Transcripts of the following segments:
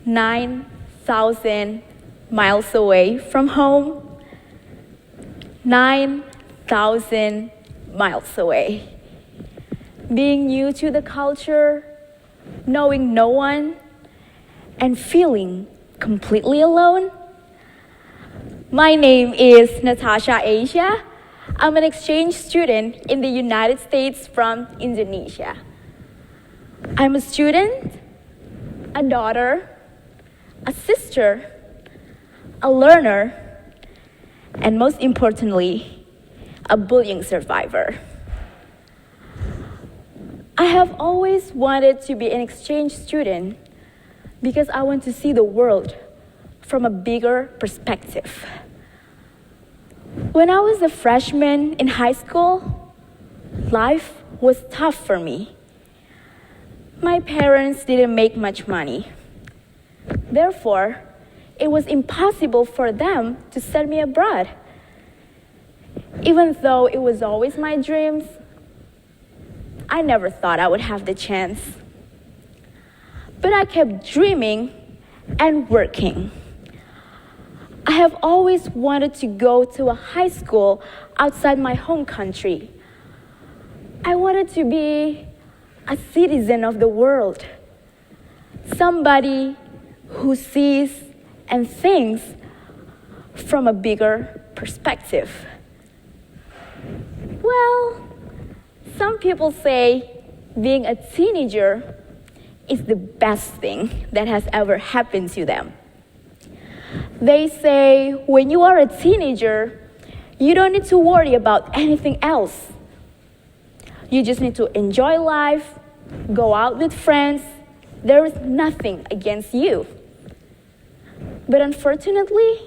9,000 miles away from home. 9,000 miles away. Being new to the culture, knowing no one, and feeling completely alone. My name is Natasha Aisha. I'm an exchange student in the United States from Indonesia. I'm a student, a daughter, a sister, a learner, and most importantly, a bullying survivor. I have always wanted to be an exchange student because I want to see the world from a bigger perspective. When I was a freshman in high school, life was tough for me. My parents didn't make much money. Therefore, it was impossible for them to send me abroad. Even though it was always my dreams, I never thought I would have the chance. But I kept dreaming and working. I have always wanted to go to a high school outside my home country. I wanted to be a citizen of the world, somebody who sees and thinks from a bigger perspective. Well, some people say being a teenager is the best thing that has ever happened to them. They say when you are a teenager, you don't need to worry about anything else. You just need to enjoy life, go out with friends. There is nothing against you. But unfortunately,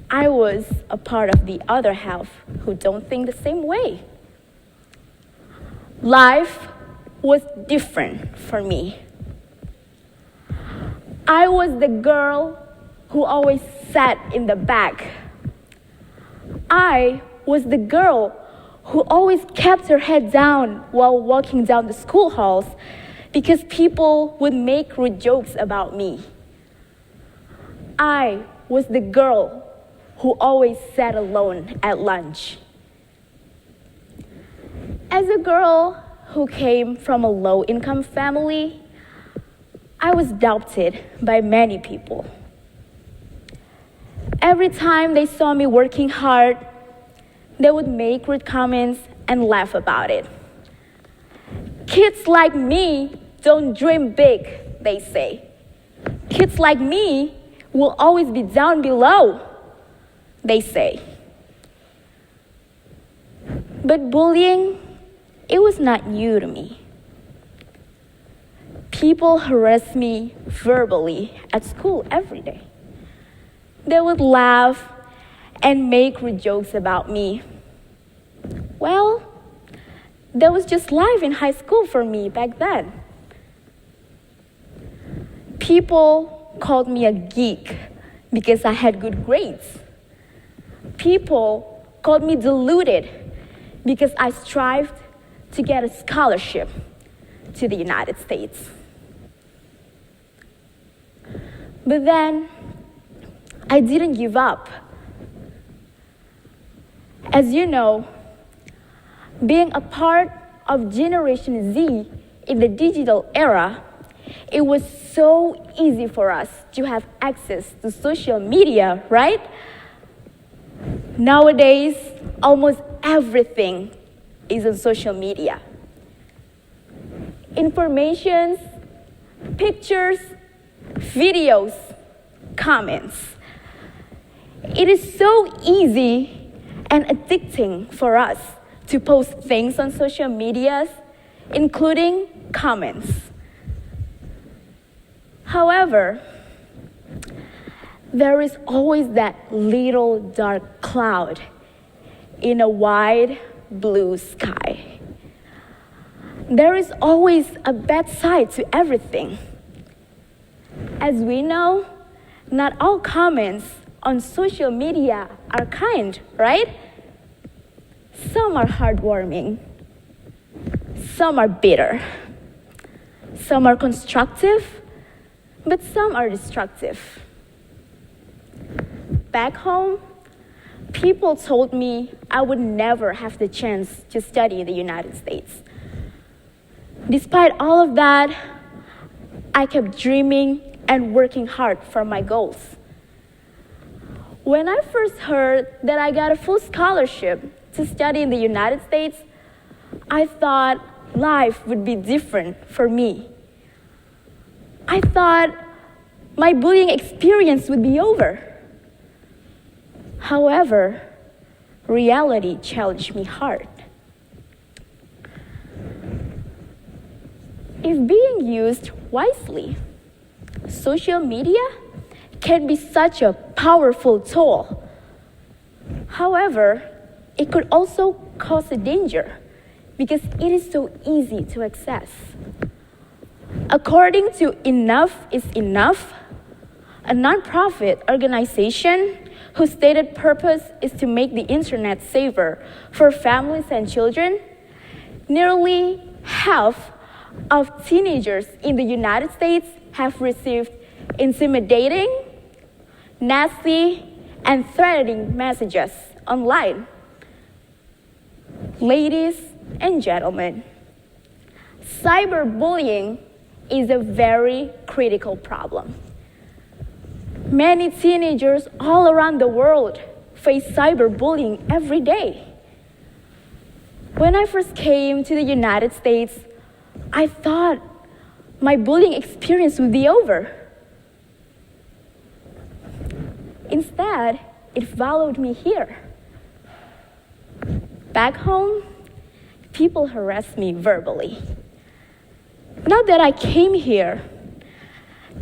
I was a part of the other half who don't think the same way. Life was different for me. I was the girl who always sat in the back. I was the girl who always kept her head down while walking down the school halls because people would make rude jokes about me. I was the girl who always sat alone at lunch. As a girl who came from a low-income family, I was doubted by many people. Every time they saw me working hard, they would make rude comments and laugh about it. Kids like me don't dream big, they say. Kids like me will always be down below, they say. But bullying, it was not new to me. People harassed me verbally at school every day. They would laugh and make rude jokes about me. Well, that was just life in high school for me back then. People called me a geek because I had good grades. People called me deluded because I strived to get a scholarship to the United States. But then, I didn't give up. As you know, being a part of Generation Z in the digital era, it was so easy for us to have access to social media, right? Nowadays, almost everything is on social media. Information, pictures, videos, comments. It is so easy and addicting for us to post things on social media, including comments. However, there is always that little dark cloud in a wide blue sky. There is always a bad side to everything. As we know, not all comments on social media are kind, right? Some are heartwarming. Some are bitter. Some are constructive. but some are destructive. Back home, people told me I would never have the chance to study in the United States. Despite all of that, I kept dreaming and working hard for my goals. When I first heard that I got a full scholarship to study in the United States, I thought life would be different for me. I thought my bullying experience would be over. However, reality challenged me hard. If being used wisely, social media can be such a powerful tool. However, it could also cause a danger because it is so easy to access. According to Enough is Enough, a nonprofit organization whose stated purpose is to make the internet safer for families and children, nearly half of teenagers in the United States have received intimidating, nasty, and threatening messages online. Ladies and gentlemen, cyberbullying is a very critical problem. Many teenagers all around the world face cyberbullying every day. When I first came to the United States, I thought my bullying experience would be over. Instead, it followed me here. Back home, people harassed me verbally. Now that I came here,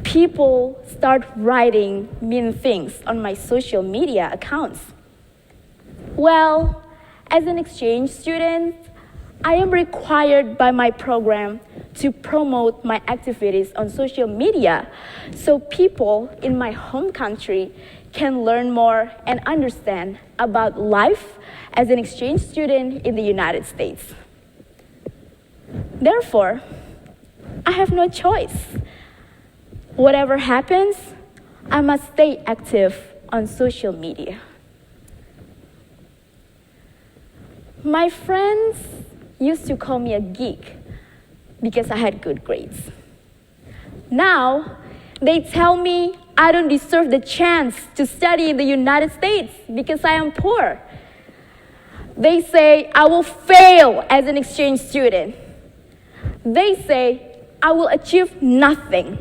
people start writing mean things on my social media accounts. Well, as an exchange student, I am required by my program to promote my activities on social media so people in my home country can learn more and understand about life as an exchange student in the United States. Therefore, I have no choice. Whatever happens, I must stay active on social media. My friends used to call me a geek because I had good grades. Now, they tell me I don't deserve the chance to study in the United States because I am poor. They say I will fail as an exchange student. They say I will achieve nothing.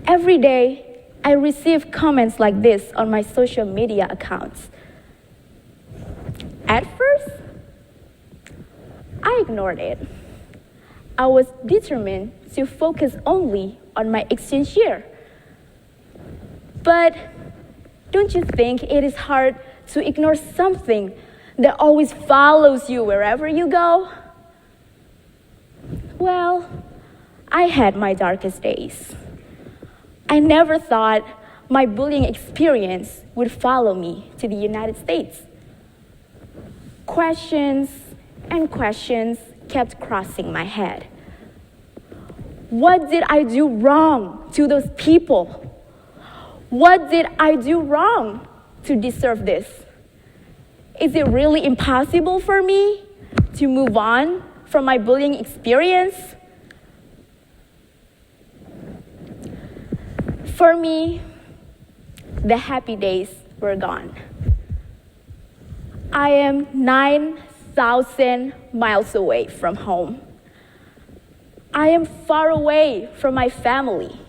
Every day, I receive comments like this on my social media accounts. At first, I ignored it. I was determined to focus only on my exchange year. But don't you think it is hard to ignore something that always follows you wherever you go? Well, I had my darkest days. I never thought my bullying experience would follow me to the United States. Questions and questions kept crossing my head. What did I do wrong to those people? What did I do wrong to deserve this? Is it really impossible for me to move on from my bullying experience? For me, the happy days were gone. I am 9,000 miles away from home. I am far away from my family.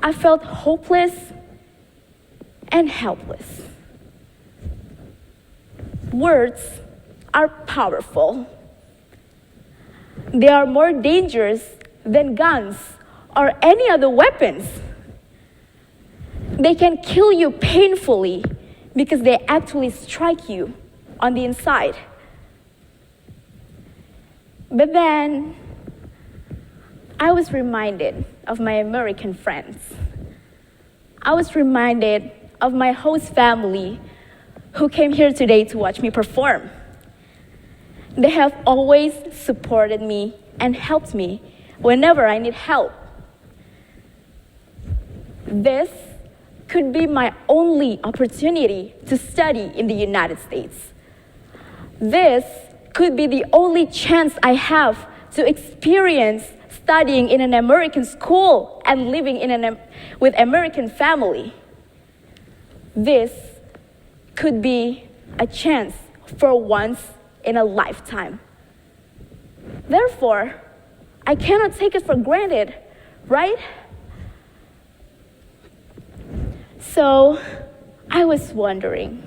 I felt hopeless and helpless. Words are powerful. They are more dangerous than guns or any other weapons. They can kill you painfully because they actually strike you on the inside. But then, I was reminded of my American friends. I was reminded of my host family who came here today to watch me perform. They have always supported me and helped me whenever I need help. This could be my only opportunity to study in the United States. This could be the only chance I have to experience studying in an American school and living with American family. This could be a chance for once in a lifetime. Therefore, I cannot take it for granted, right? So I was wondering,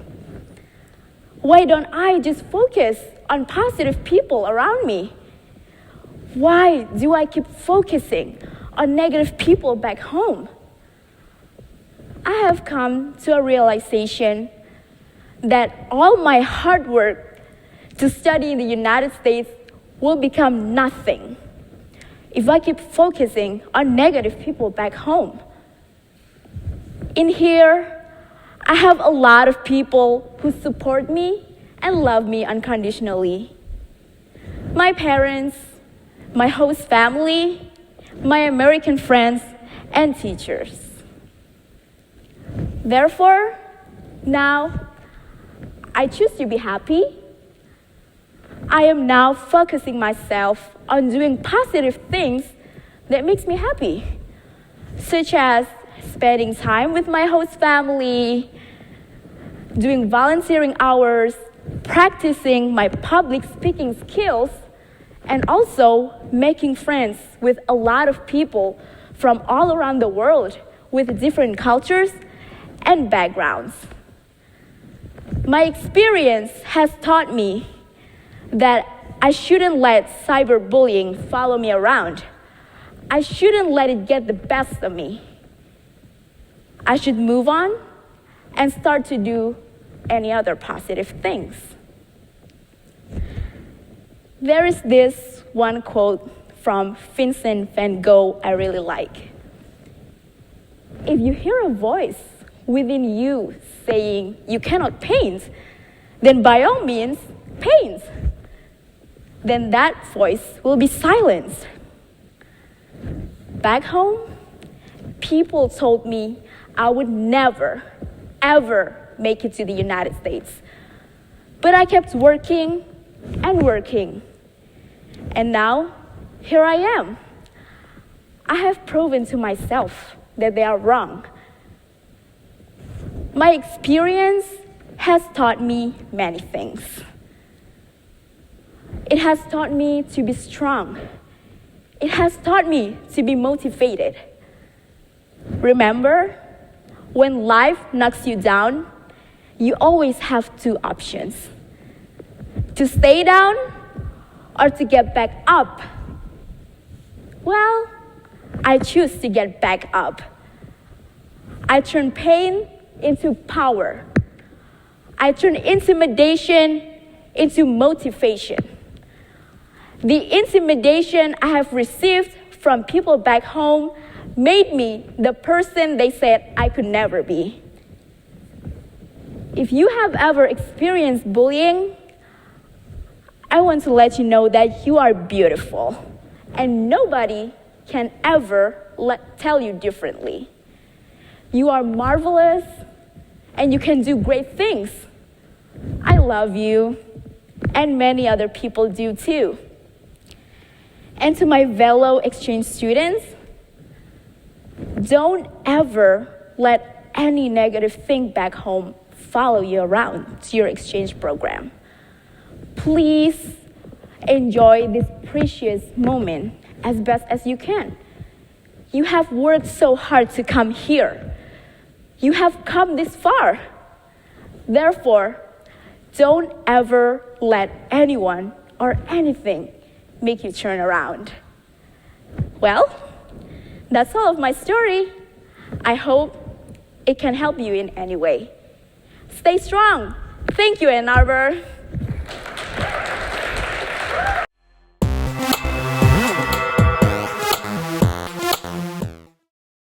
why don't I just focus on positive people around me? Why do I keep focusing on negative people back home? I have come to a realization that all my hard work to study in the United States will become nothing if I keep focusing on negative people back home. In here, I have a lot of people who support me and love me unconditionally. My parents, my host family, my American friends, and teachers. Therefore, now, I choose to be happy. I am now focusing myself on doing positive things that makes me happy, such as spending time with my host family, doing volunteering hours, practicing my public speaking skills, and also making friends with a lot of people from all around the world with different cultures and backgrounds. My experience has taught me that I shouldn't let cyberbullying follow me around. I shouldn't let it get the best of me. I should move on and start to do any other positive things. There is this one quote from Vincent van Gogh I really like. If you hear a voice within you saying you cannot paint, then by all means, paint. Then that voice will be silenced. Back home, people told me I would never, ever make it to the United States. But I kept working and working. And now, here I am. I have proven to myself that they are wrong. My experience has taught me many things. It has taught me to be strong. It has taught me to be motivated. Remember, when life knocks you down, you always have two options: to stay down or to get back up. Well, I choose to get back up. I turn pain into power. I turn intimidation into motivation. The intimidation I have received from people back home made me the person they said I could never be. If you have ever experienced bullying, I want to let you know that you are beautiful, and nobody can ever tell you differently. You are marvelous, and you can do great things. I love you, and many other people do too. And to my fellow exchange students, don't ever let any negative thing back home follow you around to your exchange program. Please enjoy this precious moment as best as you can. You have worked so hard to come here. You have come this far. Therefore, don't ever let anyone or anything make you turn around. Well, that's all of my story. I hope it can help you in any way. Stay strong. Thank you, AnnArbor.